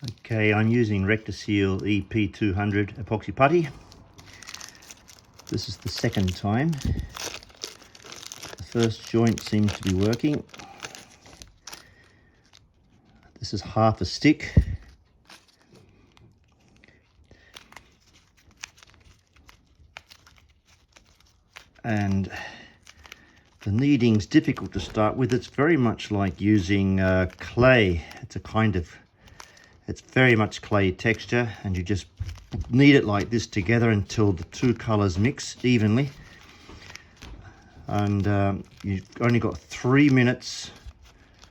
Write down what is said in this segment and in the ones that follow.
Okay, I'm using Rectoseal EP200 epoxy putty. This is the second time. The first joint seems to be working. This is half a stick. And the kneading's difficult to start with. It's very much like using clay. It's very much clay texture, and you just knead it like this together until the two colors mix evenly. And you've only got 3 minutes,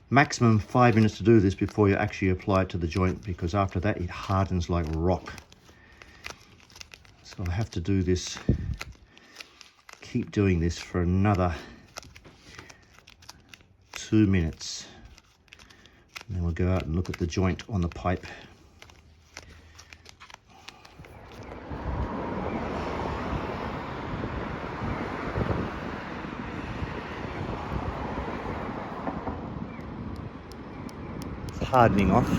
maximum 5 minutes to do this before you actually apply it to the joint, because after that it hardens like rock. So I have to do this, keep doing this for another 2 minutes. And then we'll go out and look at the joint on the pipe. It's hardening off.